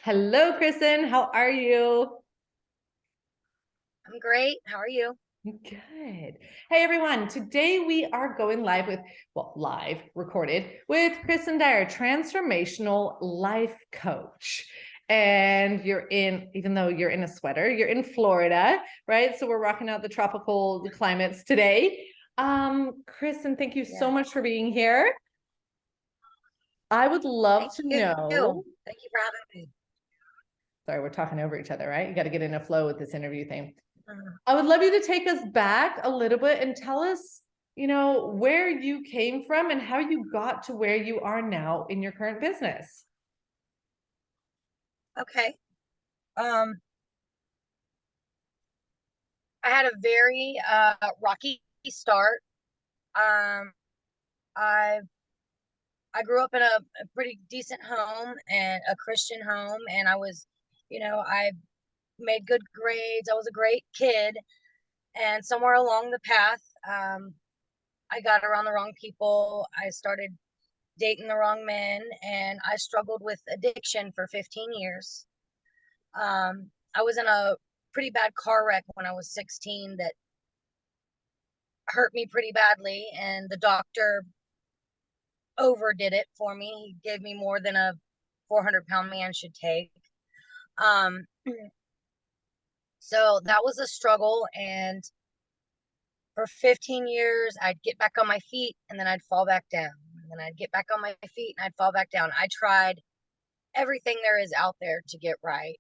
Hello, Kristen. How are you? I'm great. How are you? Good. Hey, everyone. Today we are going live with, live recorded with Kristen Dyer, Transformational Life Coach. And even though you're in a sweater, you're in Florida, right? So we're rocking out the tropical climates today. Kristen, thank you so Yeah. much for being here. I would Thank love to you. know. Thank you for having me. Sorry, we're talking over each other, right? You got to get in a flow with this interview thing. Uh, I would love you to take us back a little bit and tell us, where you came from and how you got to where you are now in your current business. okay. Um, I had a very rocky start. Um, I I grew up in a pretty decent home and a Christian home, and I made good grades. I was a great kid, and somewhere along the path, I got around the wrong people. I started dating the wrong men, and I struggled with addiction for 15 years. I was in a pretty bad car wreck when I was 16 that hurt me pretty badly, and the doctor overdid it for me. He gave me more than a 400-pound man should take. Um, so that was a struggle, and for 15 years, I'd get back on my feet and then I'd fall back down. And then I'd get back on my feet and I'd fall back down. I tried everything there is out there to get right.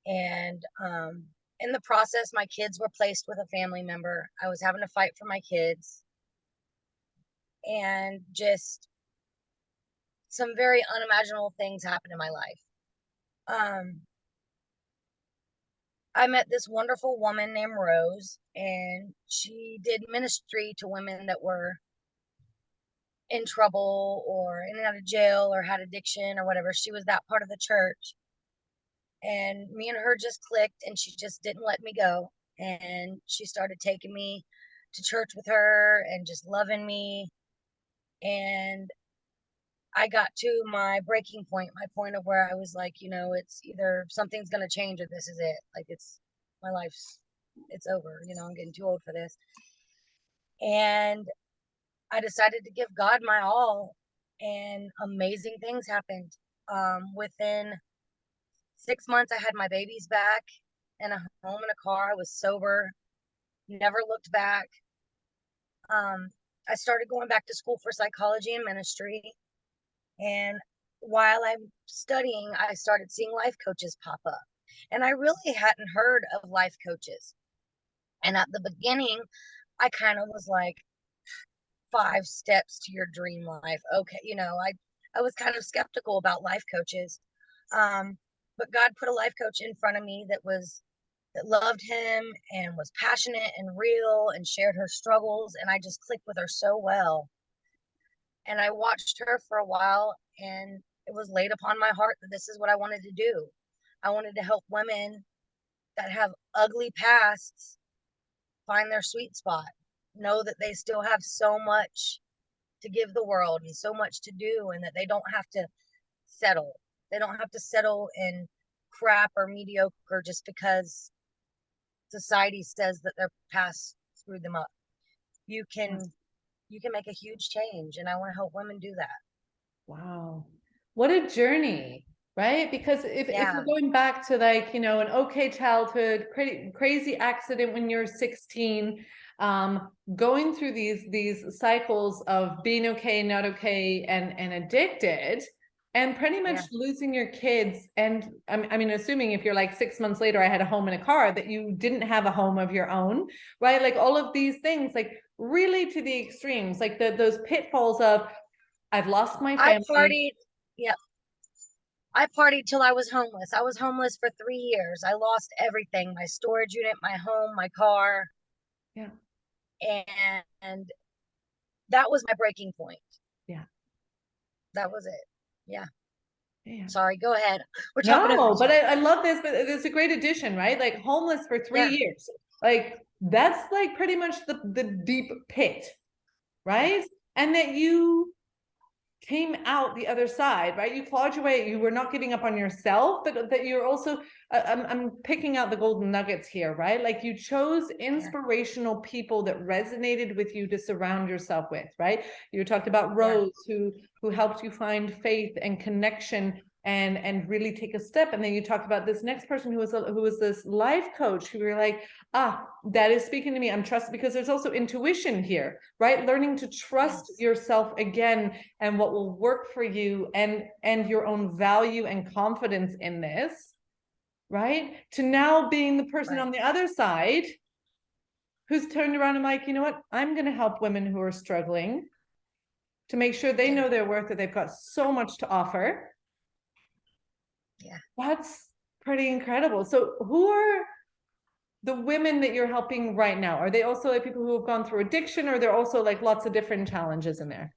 And in the process, my kids were placed with a family member. I was having to fight for my kids, and just some very unimaginable things happened in my life. Um, I met this wonderful woman named Rose, and she did ministry to women that were in trouble or in and out of jail or had addiction or whatever. She was that part of the church. And me and her just clicked, and she just didn't let me go. And she started taking me to church with her and just loving me. And I got to my breaking point, my point of where I was like, it's either something's going to change or this is it. Like, my life's, it's over. I'm getting too old for this. And I decided to give God my all, and amazing things happened. Within 6 months, I had my babies back and a home and a car. I was sober, never looked back. I started going back to school for psychology and ministry. And while I'm studying, I started seeing life coaches pop up. And I really hadn't heard of life coaches. And at the beginning, I kind of was like, 5 steps to your dream life. Okay. I was kind of skeptical about life coaches. But God put a life coach in front of me that loved him and was passionate and real and shared her struggles. And I just clicked with her so well. And I watched her for a while, and it was laid upon my heart that this is what I wanted to do. I wanted to help women that have ugly pasts find their sweet spot, know that they still have so much to give the world and so much to do, and that they don't have to settle. They don't have to settle in crap or mediocre just because society says that their past screwed them up. You can you can make a huge change, and I want to help women do that. Wow. What a journey, right? Because if we're Yeah. going back to an okay childhood, crazy accident when you're 16, going through these cycles of being okay, not okay, and addicted, and pretty much Yeah. losing your kids. And I mean, assuming if you're like 6 months later, I had a home and a car, that you didn't have a home of your own, right? Like all of these things, like really to the extremes, like those pitfalls of I've lost my I family. partied. Yeah. I partied till I was homeless. I was homeless for 3 years. I lost everything: my storage unit, my home, my car. Yeah. And that was my breaking point. Yeah. That was it. Yeah. Yeah. Sorry, go ahead. We're talking over No, each but other. I love this, but it's a great addition, right? Like homeless for three Yeah. years. Like that's like pretty much the deep pit, Yeah. right? And that you came out the other side, right? You clawed your way. You were not giving up on yourself, but that you're also, I'm picking out the golden nuggets here, right? Like you chose inspirational people that resonated with you to surround yourself with, right? You talked about Rose, who helped you find faith and connection and really take a step. And then you talked about this next person who was this life coach who were like, that is speaking to me. I'm trusted, because there's also intuition here, right? Learning to trust yourself again and what will work for you and your own value and confidence in this, right? To now being the person on the other side who's turned around and like, you know what? I'm going to help women who are struggling to make sure they know their worth, that they've got so much to offer. Yeah. That's pretty incredible. So who are the women that you're helping right now? Are they also like people who have gone through addiction, or they're also like lots of different challenges in there?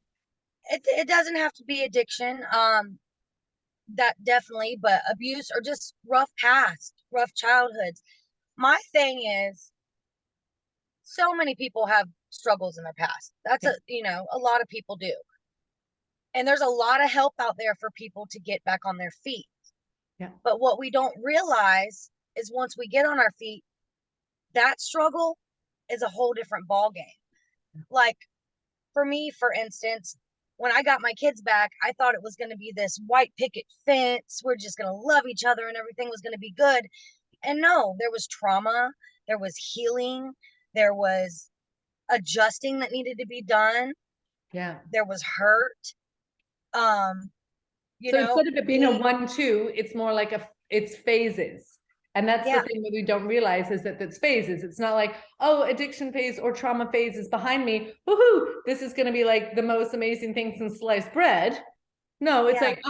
It doesn't have to be addiction. That definitely, but abuse or just rough childhoods. My thing is, so many people have struggles in their past. That's a lot of people do. And there's a lot of help out there for people to get back on their feet. Yeah. But what we don't realize is once we get on our feet, that struggle is a whole different ball game. Like for me, for instance, when I got my kids back, I thought it was going to be this white picket fence. We're just going to love each other and everything was going to be good. And no, there was trauma, there was healing, there was adjusting that needed to be done. Yeah. There was hurt. So instead of it being a 1-2, it's more like it's phases. And that's the thing that we don't realize, is that it's phases. It's not like, oh, addiction phase or trauma phase is behind me. Woohoo! This is going to be like the most amazing thing since sliced bread. No, it's like,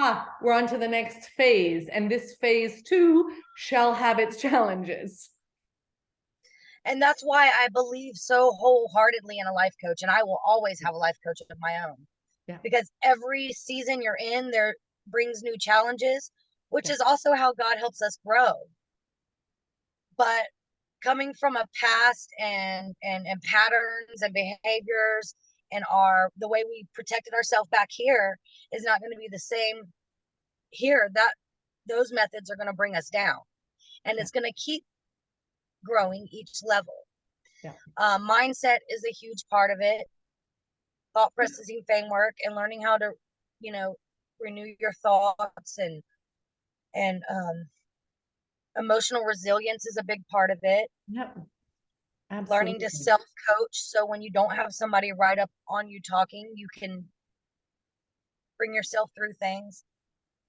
we're on to the next phase. And this phase too shall have its challenges. And that's why I believe so wholeheartedly in a life coach. And I will always have a life coach of my own. Yeah. Because every season you're in, there brings new challenges, which is also how God helps us grow. But coming from a past and patterns and behaviors and the way we protected ourselves back here is not going to be the same here. Those methods are going to bring us down, and it's going to keep growing each level. Mindset is a huge part of it. Thought processing framework and learning how to, renew your thoughts and emotional resilience is a big part of it. Yep. Absolutely. Learning to self-coach, so when you don't have somebody right up on you talking, you can bring yourself through things.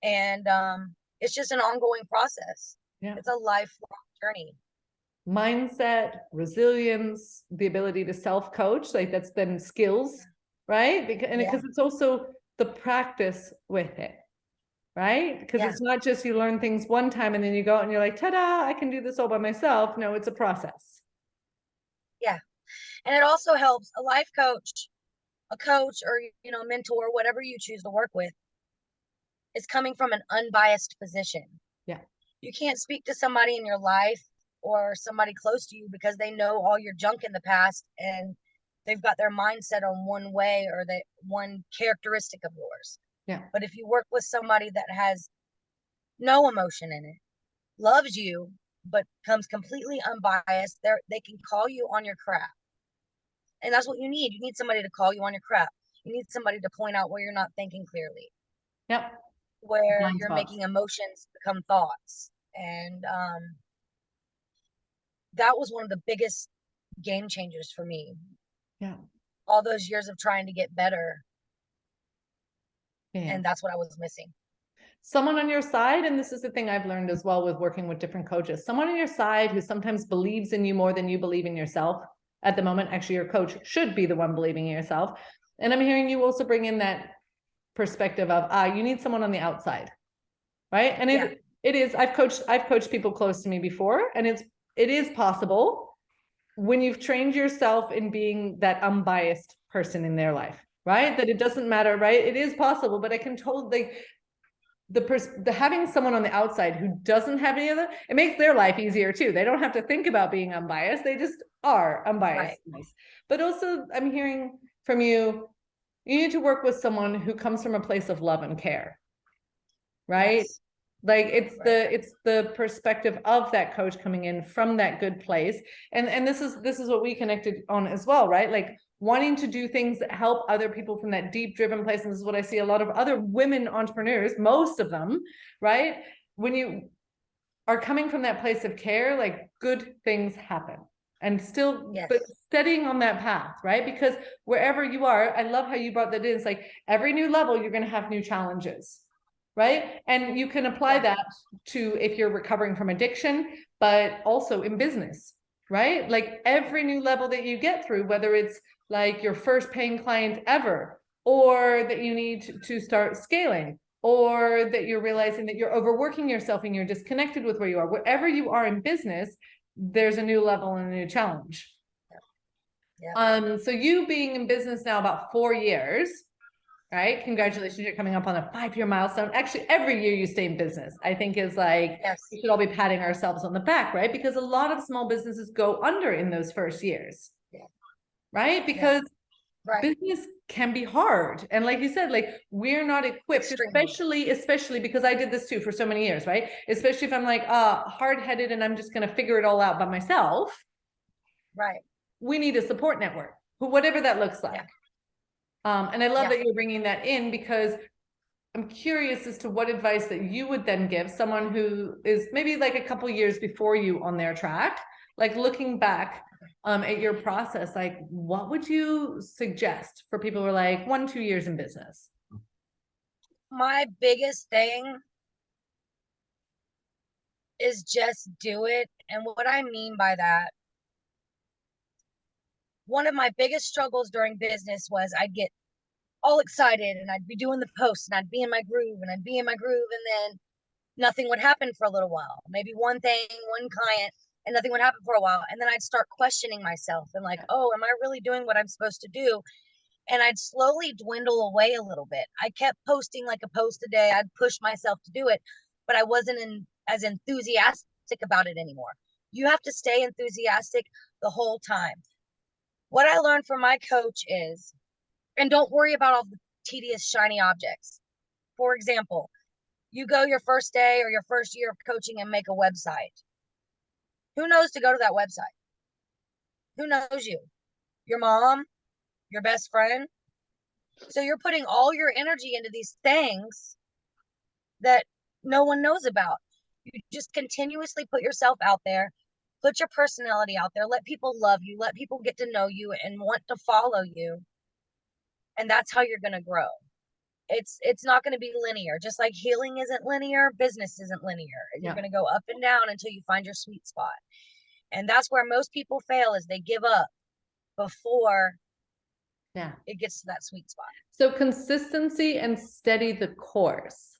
And it's just an ongoing process. Yeah. It's a lifelong journey. Mindset, resilience, the ability to self-coach, like that's then skills, right? Because it's also the practice with it, right? Because it's not just you learn things one time and then you go out and you're like, ta-da, I can do this all by myself. No, it's a process. Yeah. And it also helps a life coach, a coach, or, mentor, whatever you choose to work with, is coming from an unbiased position. Yeah. You can't speak to somebody in your life or somebody close to you because they know all your junk in the past and they've got their mindset on one way or one characteristic of yours. Yeah. But if you work with somebody that has no emotion in it, loves you, but comes completely unbiased, they can call you on your crap. And that's what you need. You need somebody to call you on your crap. You need somebody to point out where you're not thinking clearly. Yep. Where you're making emotions become thoughts. And that was one of the biggest game changers for me. Yeah. All those years of trying to get better. Yeah. And that's what I was missing. Someone on your side, and this is the thing I've learned as well with working with different coaches, someone on your side who sometimes believes in you more than you believe in yourself at the moment. Actually, your coach should be the one believing in yourself. And I'm hearing you also bring in that perspective of, you need someone on the outside, right? And it is, I've coached people close to me before, and it is possible when you've trained yourself in being that unbiased person in their life, right? That it doesn't matter, right? It is possible, but I can totally, the having someone on the outside who doesn't have any of that, it makes their life easier too. They don't have to think about being unbiased. They just are unbiased. Right. But also I'm hearing from you, you need to work with someone who comes from a place of love and care, right? Yes. Like it's the perspective of that coach coming in from that good place. And this is what we connected on as well, right? Like wanting to do things that help other people from that deep driven place. And this is what I see a lot of other women entrepreneurs, most of them, right? When you are coming from that place of care, like good things happen. And still, Yes. but steadying on that path, right? Because wherever you are, I love how you brought that in. It's like every new level, you're going to have new challenges, right? And you can apply that to if you're recovering from addiction, but also in business, right? Like every new level that you get through, whether it's like your first paying client ever, or that you need to start scaling, or that you're realizing that you're overworking yourself and you're disconnected with where you are, wherever you are in business, there's a new level and a new challenge. Yeah. So you being in business now about 4 years, right? Congratulations, you're coming up on a 5-year milestone. Actually, every year you stay in business, I think is like, we should all be patting ourselves on the back, right? Because a lot of small businesses go under in those first years, right? Because business can be hard. And like you said, like we're not equipped, especially because I did this too for so many years, right? Especially if I'm like hard-headed and I'm just going to figure it all out by myself. Right. We need a support network, whatever that looks like. And I love that you're bringing that in, because I'm curious as to what advice that you would then give someone who is maybe like a couple years before you on their track, like looking back at your process, like what would you suggest for people who are like 1-2 years in business? My biggest thing is just do it. And what I mean by that, one of my biggest struggles during business was I'd get all excited and I'd be doing the posts and I'd be in my groove and then nothing would happen for a little while. Maybe one thing, one client, and nothing would happen for a while. And then I'd start questioning myself and like, oh, am I really doing what I'm supposed to do? And I'd slowly dwindle away a little bit. I kept posting like a post a day. I'd push myself to do it, but I wasn't as enthusiastic about it anymore. You have to stay enthusiastic the whole time. What I learned from my coach is, and don't worry about all the tedious, shiny objects. For example, you go your first day or your first year of coaching and make a website. Who knows to go to that website? Who knows you? Your mom, your best friend. So you're putting all your energy into these things that no one knows about. You just continuously put yourself out there, put your personality out there, let people love you, let people get to know you and want to follow you. And that's how you're going to grow. It's not going to be linear. Just like healing isn't linear, business isn't linear. You're going to go up and down until you find your sweet spot. And that's where most people fail, is they give up before it gets to that sweet spot. So consistency and steady the course,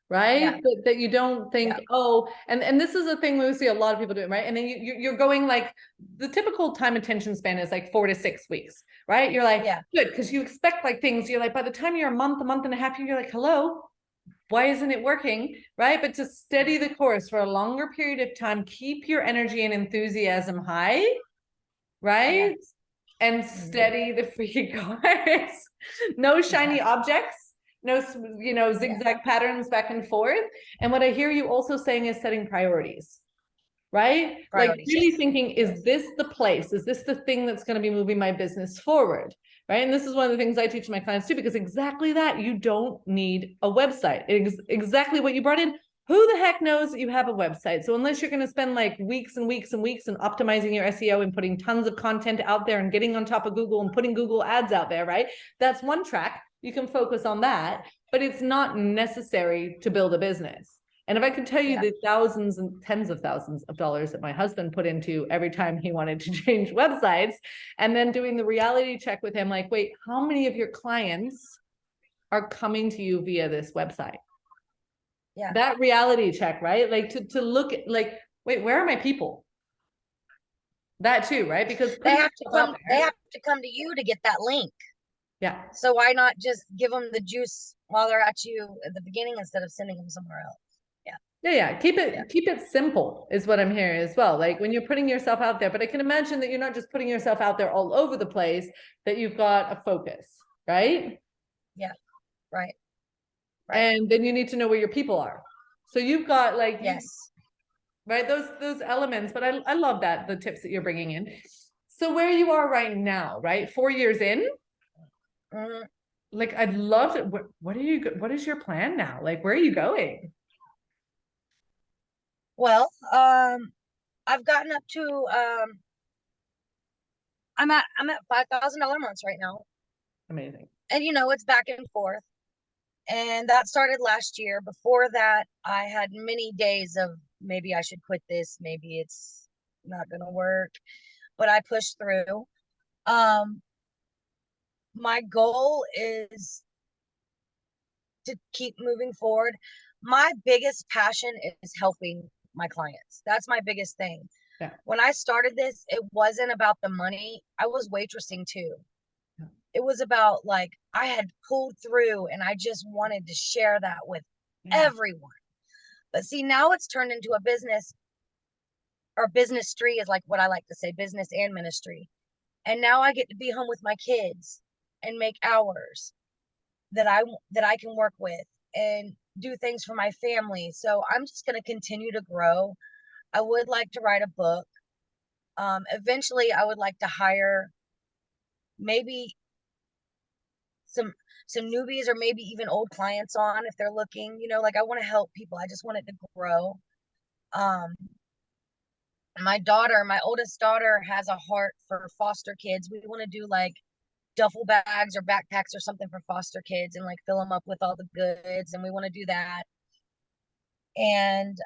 right? That you don't think, oh, and this is a thing we see a lot of people doing, right? And then you're going like, the typical time attention span is like 4 to 6 weeks, right? You're like, good, because you expect like things, you're like, by the time you're a month and a half, you're like, hello, why isn't it working, right? But to steady the course for a longer period of time, keep your energy and enthusiasm high, right? And steady the freaking course. No shiny objects, no, zigzag patterns back and forth. And what I hear you also saying is setting priorities, right? Like really thinking, is this the place? Is this the thing that's going to be moving my business forward? Right. And this is one of the things I teach my clients too, because exactly that, you don't need a website. Exactly what you brought in. Who the heck knows that you have a website? So unless you're going to spend like weeks and weeks and weeks and optimizing your SEO and putting tons of content out there and getting on top of Google and putting Google ads out there, right? That's one track. You can focus on that, but it's not necessary to build a business. And if I could tell you the thousands and tens of thousands of dollars that my husband put into every time he wanted to change websites, and then doing the reality check with him, like, wait, how many of your clients are coming to you via this website? That reality check, right? Like to look at, like, wait, where are my people? That too, right? Because they have to come to you to get that link. So why not just give them the juice while they're at you at the beginning instead of sending them somewhere else? Keep it simple is what I'm hearing as well. Like when you're putting yourself out there, but I can imagine that you're not just putting yourself out there all over the place, that you've got a focus, right? Yeah. Right. And then you need to know where your people are. So you've got like, yes, right, those elements, but I love that, the tips that you're bringing in. So where you are right now, right? 4 years in, like, I'd love to, what is your plan now? Like, where are you going? well, I've gotten up to, I'm at $5,000 months right now. Amazing. And it's back and forth. And that started last year. Before that, I had many days of maybe I should quit this, maybe it's not going to work, but I pushed through. My goal is to keep moving forward. My biggest passion is helping my clients. That's my biggest thing. Yeah. When I started this, it wasn't about the money. I was waitressing too. Yeah. It was about, like, I had pulled through and I just wanted to share that with everyone. But see, now it's turned into a business, or business tree is like what I like to say, business and ministry. And now I get to be home with my kids and make hours that I can work with and do things for my family. So I'm just going to continue to grow. I would like to write a book. Eventually I would like to hire maybe some newbies, or maybe even old clients on if they're looking, like, I want to help people. I just want it to grow. My oldest daughter has a heart for foster kids. We want to do like duffel bags or backpacks or something for foster kids and like fill them up with all the goods. And we want to do that. And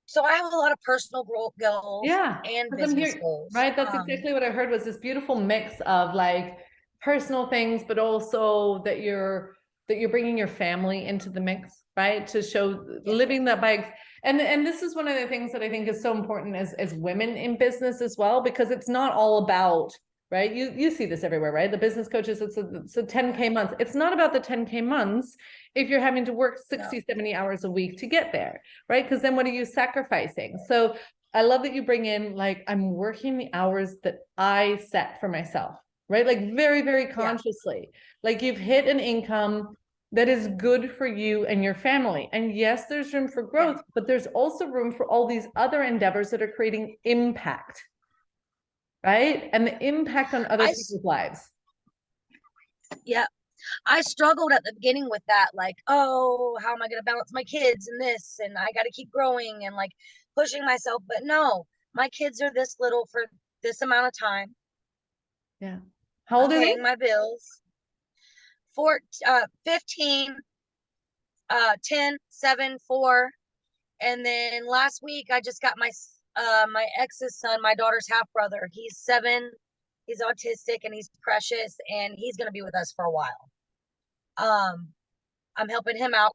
so I have a lot of personal growth goals and business goals. Right. That's exactly what I heard, was this beautiful mix of like personal things, but also that you're bringing your family into the mix, right? To show living that by, and this is one of the things that I think is so important as women in business as well, because it's not all about, right? You see this everywhere, right? The business coaches, it's a 10K month. It's not about the 10K months if you're having to work 60, 70 hours a week to get there, right? Because then what are you sacrificing? So I love that you bring in, like, I'm working the hours that I set for myself, right? Like very, very consciously, like you've hit an income that is good for you and your family. And yes, there's room for growth, but there's also room for all these other endeavors that are creating impact, right? And the impact on other people's lives. Yeah. I struggled at the beginning with that, like, oh, how am I going to balance my kids and this? And I got to keep growing and like pushing myself. But no, my kids are this little for this amount of time. Yeah. How old are they? Paying my bills. 15, 10, 7, 4. And then last week I just got my ex's son, my daughter's half brother. He's 7. He's autistic and he's precious, and he's going to be with us for a while. I'm helping him out,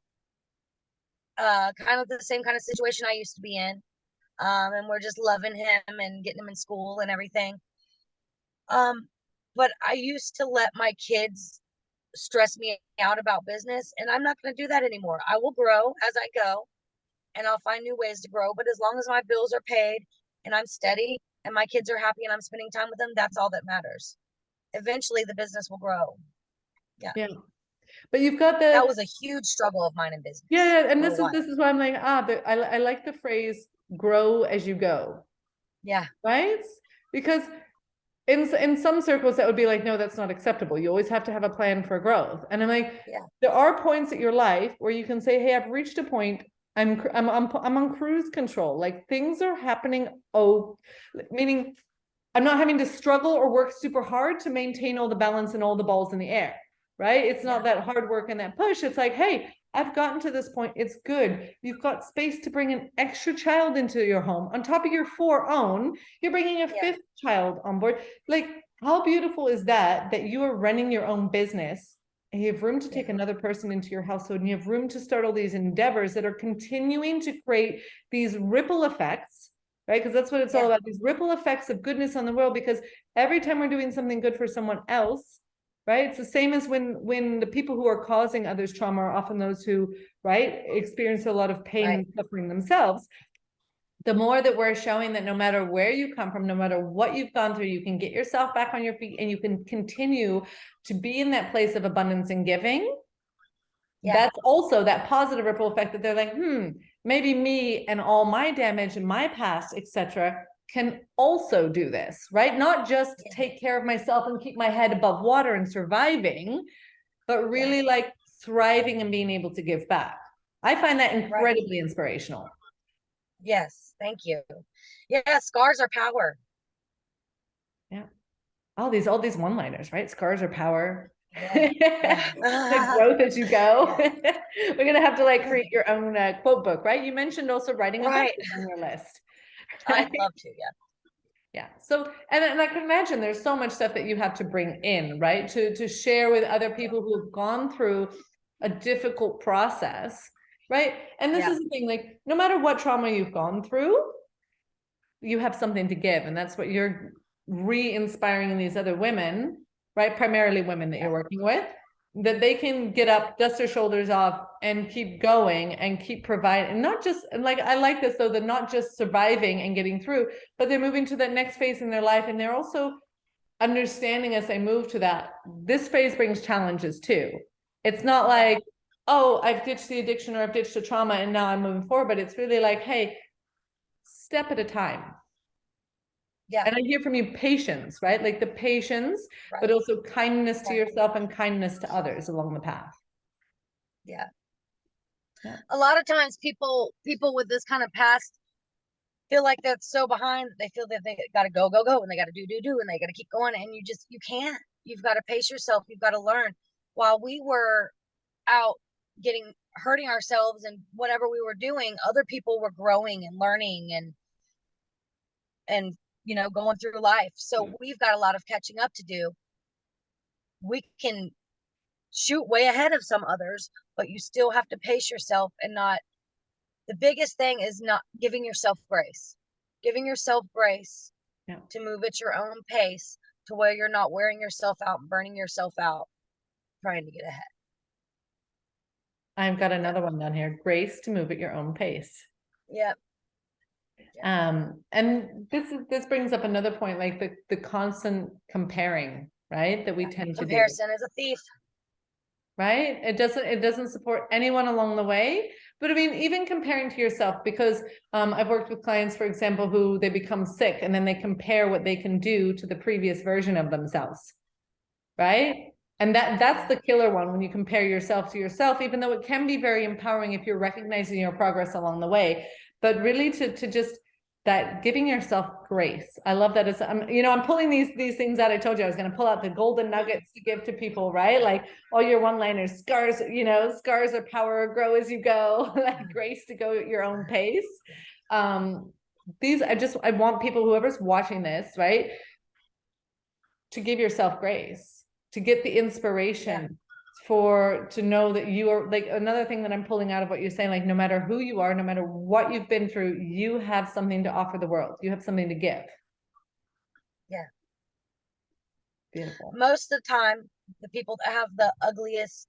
kind of the same kind of situation I used to be in. And we're just loving him and getting him in school and everything. But I used to let my kids stress me out about business, and I'm not going to do that anymore. I will grow as I go, and I'll find new ways to grow. But as long as my bills are paid and I'm steady and my kids are happy and I'm spending time with them, that's all that matters. Eventually the business will grow. Yeah. But you've got that was a huge struggle of mine in business. Yeah. And this is why I'm like, I like the phrase grow as you go. Yeah. Right? Because in some circles that would be like, no, that's not acceptable. You always have to have a plan for growth. And I'm like, there are points in your life where you can say, hey, I've reached a point. I'm on cruise control. Like, things are happening. Meaning I'm not having to struggle or work super hard to maintain all the balance and all the balls in the air, right? It's not that hard work and that push. It's like, hey, I've gotten to this point. It's good. You've got space to bring an extra child into your home. On top of your 4 own, you're bringing a 5th child on board. Like, how beautiful is that you are running your own business and you have room to take another person into your household, and you have room to start all these endeavors that are continuing to create these ripple effects, right? Because that's what it's all about, these ripple effects of goodness on the world. Because every time we're doing something good for someone else, right? It's the same as when the people who are causing others trauma are often those who, right, experience a lot of pain and suffering themselves. the more that we're showing that no matter where you come from, no matter what you've gone through, you can get yourself back on your feet and you can continue to be in that place of abundance and giving. Yeah. That's also that positive ripple effect that they're like, maybe me and all my damage in my past, etc., can also do this, right? Not just take care of myself and keep my head above water and surviving, but really like thriving and being able to give back. I find that incredibly inspirational. Yes, thank you. Yeah, scars are power. Yeah. All these one-liners, right? Scars are power. Yeah. The growth as you go. We're gonna have to like create your own quote book, right? You mentioned also writing a book on your list. I'd love to, yeah. Yeah. So, and I can imagine there's so much stuff that you have to bring in, right? To share with other people who have gone through a difficult process, right? And this is the thing, like, no matter what trauma you've gone through, you have something to give. And that's what you're re-inspiring these other women, right? Primarily women that you're working with, that they can get up, dust their shoulders off and keep going and keep providing. And not just, and like, I like this though, they're not just surviving and getting through, but they're moving to that next phase in their life. And they're also understanding as they move to that, this phase brings challenges too. It's not like, oh, I've ditched the addiction or I've ditched the trauma and now I'm moving forward, but it's really like, hey, step at a time. Yeah. And I hear from you patience, right? Like the patience, but also kindness to yourself and kindness to others along the path. Yeah. A lot of times people with this kind of past feel like they're so behind. They feel that they got to go, and they got to do, and they got to keep going. And you can't. You've got to pace yourself. You've got to learn. While we were out hurting ourselves and whatever we were doing, other people were growing and learning and going through life. So we've got a lot of catching up to do. We can shoot way ahead of some others, but you still have to pace yourself and not. The biggest thing is not giving yourself grace. Giving yourself grace to move at your own pace, to where you're not wearing yourself out and burning yourself out trying to get ahead. I've got another one down here. Grace to move at your own pace. Yep. And this brings up another point, like the constant comparing, right? That we tend to do. Comparison is a thief. Right? It doesn't support anyone along the way. But I mean, even comparing to yourself, because I've worked with clients, for example, who they become sick and then they compare what they can do to the previous version of themselves. Right? And that's the killer one, when you compare yourself to yourself, even though it can be very empowering if you're recognizing your progress along the way. But really to just that giving yourself grace. I love that. I'm pulling these things out. I told you I was going to pull out the golden nuggets to give to people, right? Like all your one-liners, scars are power, grow as you go, like grace to go at your own pace. I want people, whoever's watching this, right, to give yourself grace, to get the inspiration to know that you are, like, another thing that I'm pulling out of what you're saying, like, no matter who you are, no matter what you've been through, you have something to offer the world. You have something to give. Yeah. Beautiful. Most of the time, the people that have the ugliest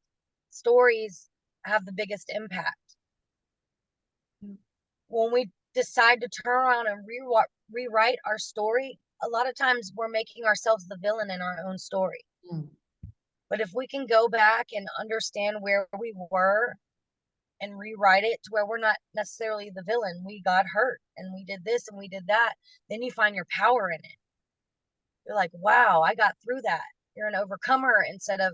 stories have the biggest impact. When we decide to turn around and rewrite our story, a lot of times we're making ourselves the villain in our own story. But if we can go back and understand where we were and rewrite it to where we're not necessarily the villain, we got hurt and we did this and we did that, then you find your power in it. You're like, wow, I got through that. You're an overcomer instead of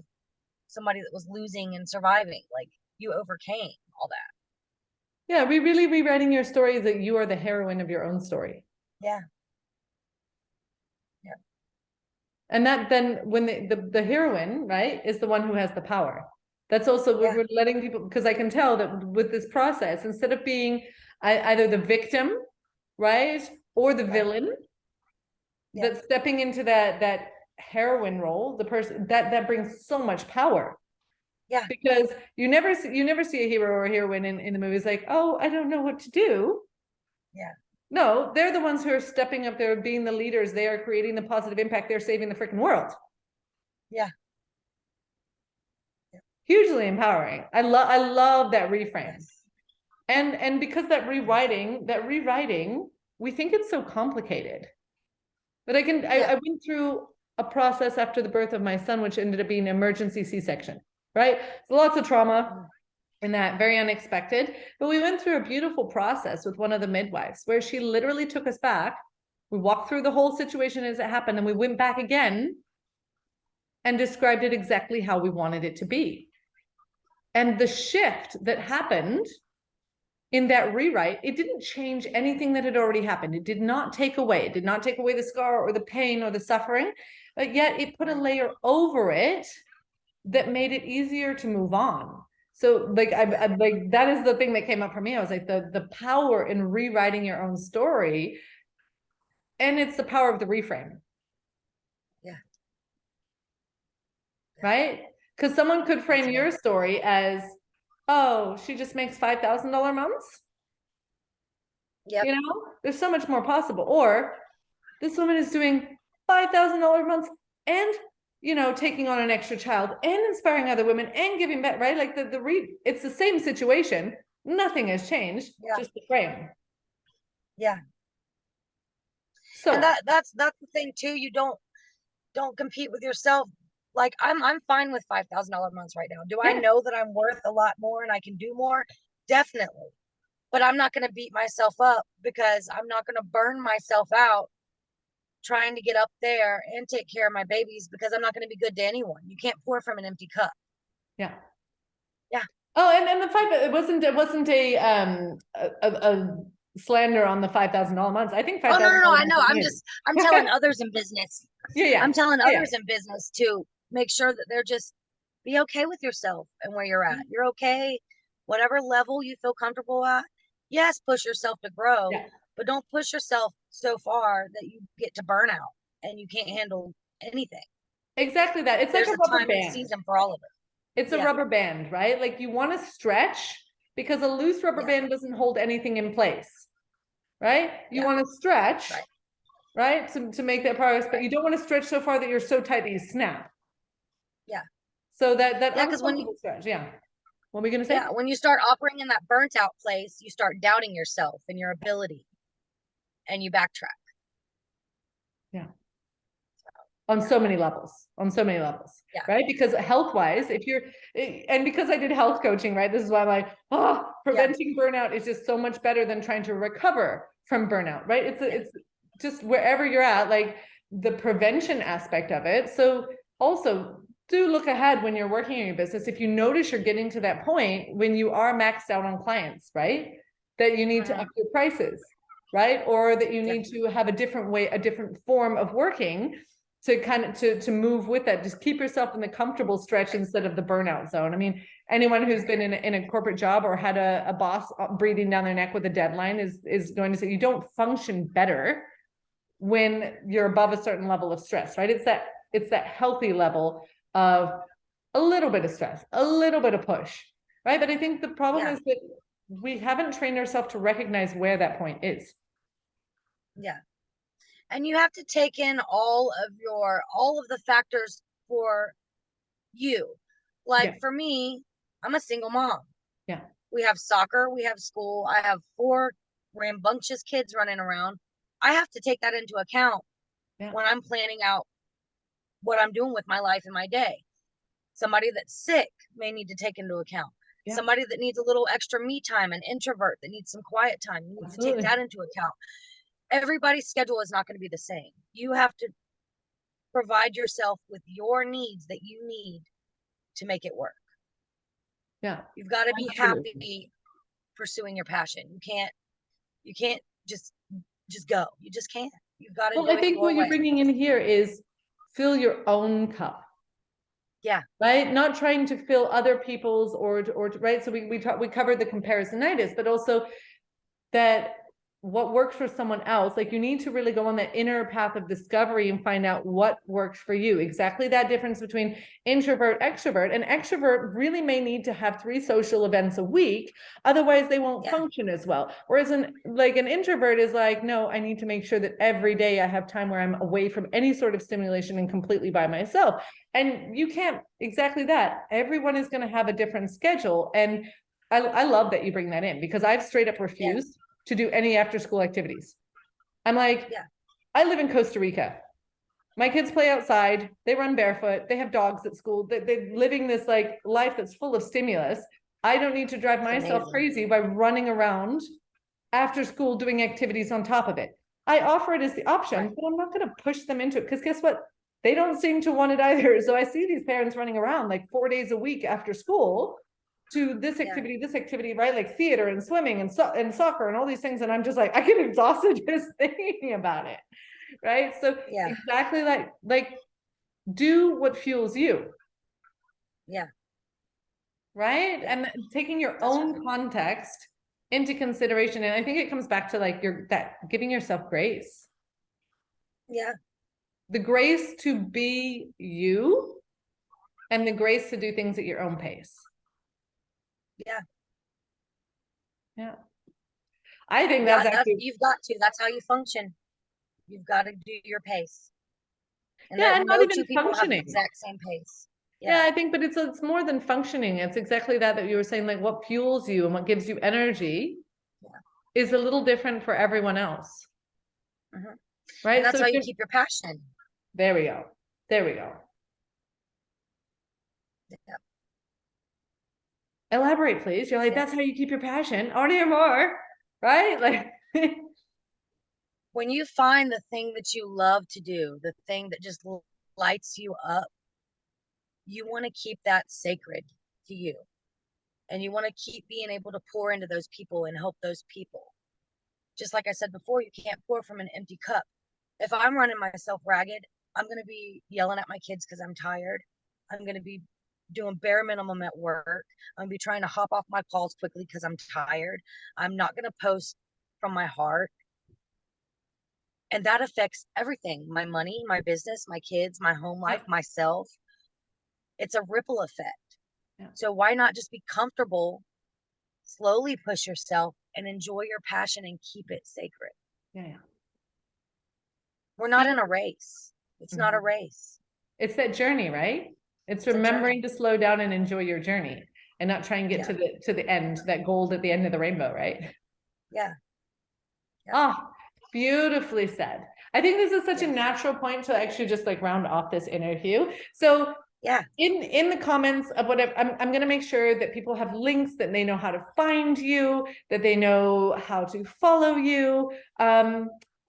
somebody that was losing and surviving. Like, you overcame all that. Yeah, really rewriting your story, that you are the heroine of your own story. Yeah. And that then, when the heroine, right, is the one who has the power. That's also, we're letting people, because I can tell that with this process, instead of being either the victim, right, or the villain, that stepping into that heroine role, the person that brings so much power. Yeah. Because you never see a hero or a heroine in the movies like, oh, I don't know what to do. Yeah. No, they're the ones who are stepping up there, being the leaders. They are creating the positive impact. They're saving the freaking world. Yeah. Hugely empowering. I love that reframe. Yes. And because that rewriting, we think it's so complicated. But I went through a process after the birth of my son, which ended up being an emergency C-section, right? So lots of trauma in that, very unexpected. But we went through a beautiful process with one of the midwives where she literally took us back. We walked through the whole situation as it happened, and we went back again and described it exactly how we wanted it to be. And the shift that happened in that rewrite, it didn't change anything that had already happened. It did not take away. It did not take away the scar or the pain or the suffering, but yet it put a layer over it that made it easier to move on. So like, I like, that is the thing that came up for me. I was like, the power in rewriting your own story, and it's the power of the reframe. Yeah. Right? Because someone could frame your story as, oh, she just makes $5,000 months. Yep. You know, there's so much more possible. Or this woman is doing $5,000 months and, you know, taking on an extra child and inspiring other women and giving back, right? Like it's the same situation. Nothing has changed, just the frame. Yeah. So and that's the thing too. You don't compete with yourself. Like I'm fine with $5,000 months right now. Do I know that I'm worth a lot more and I can do more? Definitely. But I'm not going to beat myself up, because I'm not going to burn myself out trying to get up there and take care of my babies, because I'm not going to be good to anyone. You can't pour from an empty cup. Yeah. Yeah. Oh, and the fact that it wasn't a slander on the $5,000 months. I think $5,000. Oh, no, I know. I'm telling others in business. Yeah. I'm telling others in business to make sure that they're just, be okay with yourself and where you're at. You're okay, whatever level you feel comfortable at. Yes, push yourself to grow, but don't push yourself so far that you get to burnout and you can't handle anything. Exactly that. It's There's like a rubber time band. and season for all of it. It's a rubber band, right? Like you want to stretch, because a loose rubber band doesn't hold anything in place, right? You want to stretch, right? To make that progress, but you don't want to stretch so far that you're so tight that you snap. Yeah. So that because when you stretch, what are we going to say? Yeah, when you start operating in that burnt out place, you start doubting yourself and your ability, and you backtrack. Yeah. On so many levels, right? Because health-wise, and because I did health coaching, right? This is why I'm like, preventing burnout is just so much better than trying to recover from burnout, right? It's just wherever you're at, like the prevention aspect of it. So also do look ahead when you're working in your business. If you notice you're getting to that point when you are maxed out on clients, right? That you need to up your prices, right? Or that you need to have a different form of working to kind of to move with that. Just keep yourself in the comfortable stretch instead of the burnout zone. I mean, anyone who's been in a corporate job or had a boss breathing down their neck with a deadline is going to say you don't function better when you're above a certain level of stress, right? It's that healthy level of a little bit of stress, a little bit of push, right? But I think the problem is that we haven't trained ourselves to recognize where that point is. Yeah. And you have to take in all of the factors for you. Like for me, I'm a single mom. Yeah. We have soccer, we have school. I have 4 rambunctious kids running around. I have to take that into account when I'm planning out what I'm doing with my life and my day. Somebody that's sick may need to take into account. Somebody that needs a little extra me time, an introvert that needs some quiet time, you need to take that into account. Everybody's schedule is not going to be the same. You have to provide yourself with your needs that you need to make it work. Yeah. You've got to be happy pursuing your passion. You can't just go. You just can't. You've got to do it. I think what you're bringing in here is fill your own cup. Yeah. Right. Not trying to fill other people's or right. So we covered the comparisonitis, but also that what works for someone else, like you need to really go on that inner path of discovery and find out what works for you. Exactly that difference between introvert, extrovert. An extrovert really may need to have 3 social events a week. Otherwise they won't function as well. Whereas an introvert is like, no, I need to make sure that every day I have time where I'm away from any sort of stimulation and completely by myself. And you can't exactly that. Everyone is going to have a different schedule. And I love that you bring that in, because I've straight up refused to do any after school activities. I'm like, I live in Costa Rica. My kids play outside. They run barefoot. They have dogs at school. They're living this like life that's full of stimulus. I don't need to drive myself crazy by running around after school doing activities on top of it. I offer it as the option, but I'm not going to push them into it, because guess what? They don't seem to want it either. So I see these parents running around like 4 days a week after school to this activity, right? Like theater and swimming and soccer and all these things. And I'm just like, I get exhausted just thinking about it. Right. So exactly like do what fuels you. Yeah. Right. And taking your own context into consideration. And I think it comes back to like giving yourself grace. Yeah. The grace to be you and the grace to do things at your own pace. Yeah. Yeah. I think that's actually, you've got to, that's how you function. You've got to do your pace. And and no not even two people have the functioning. exact same pace. Yeah, I think, but it's more than functioning. It's exactly that you were saying, like what fuels you and what gives you energy is a little different for everyone else. Right. And that's how you keep your passion. There we go. There we go. Yeah. Elaborate, please. You're like, that's how you keep your passion. I want to hear more. Right? Like when you find the thing that you love to do, the thing that just lights you up, you want to keep that sacred to you. And you want to keep being able to pour into those people and help those people. Just like I said before, you can't pour from an empty cup. If I'm running myself ragged, I'm going to be yelling at my kids because I'm tired. I'm going to be doing bare minimum at work. I'm going to be trying to hop off my calls quickly because I'm tired. I'm not going to post from my heart. And that affects everything: my money, my business, my kids, my home life, myself. It's a ripple effect. So why not just be comfortable, slowly push yourself and enjoy your passion and keep it sacred? We're not in a race. It's not a race. It's that journey, right? It's remembering to slow down and enjoy your journey and not try and get to the end, that gold at the end of the rainbow, right? Yeah. Oh, beautifully said. I think this is such a natural point to actually just like round off this interview. So in the comments of whatever, I'm going to make sure that people have links, that they know how to find you, that they know how to follow you.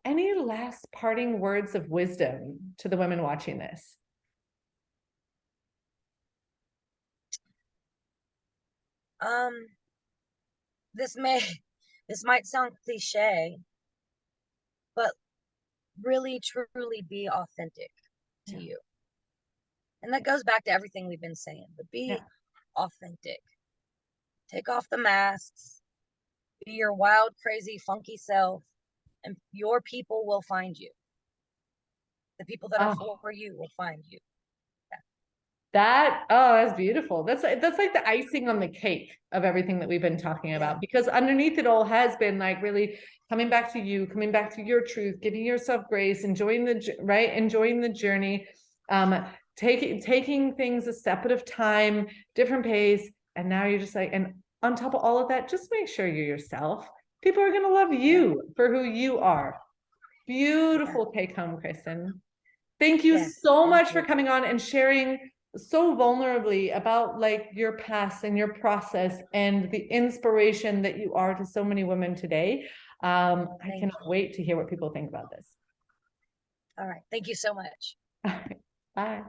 Any last parting words of wisdom to the women watching this? This might sound cliche, but really truly be authentic to you. And that goes back to everything we've been saying, but be authentic. Take off the masks, be your wild, crazy, funky self, and your people will find you. The people that are for you will find you. That's beautiful. That's like the icing on the cake of everything that we've been talking about, because underneath it all has been like really coming back to you, coming back to your truth, giving yourself grace, enjoying the journey, taking things a step at a time, different pace. And now you're just like, and on top of all of that, just make sure you're yourself. People are going to love you for who you are. Beautiful take home, Kristen. Thank you so much for coming on and sharing so vulnerably about like your past and your process and the inspiration that you are to so many women today. I cannot wait to hear what people think about this. All right. Thank you so much. All right. Bye.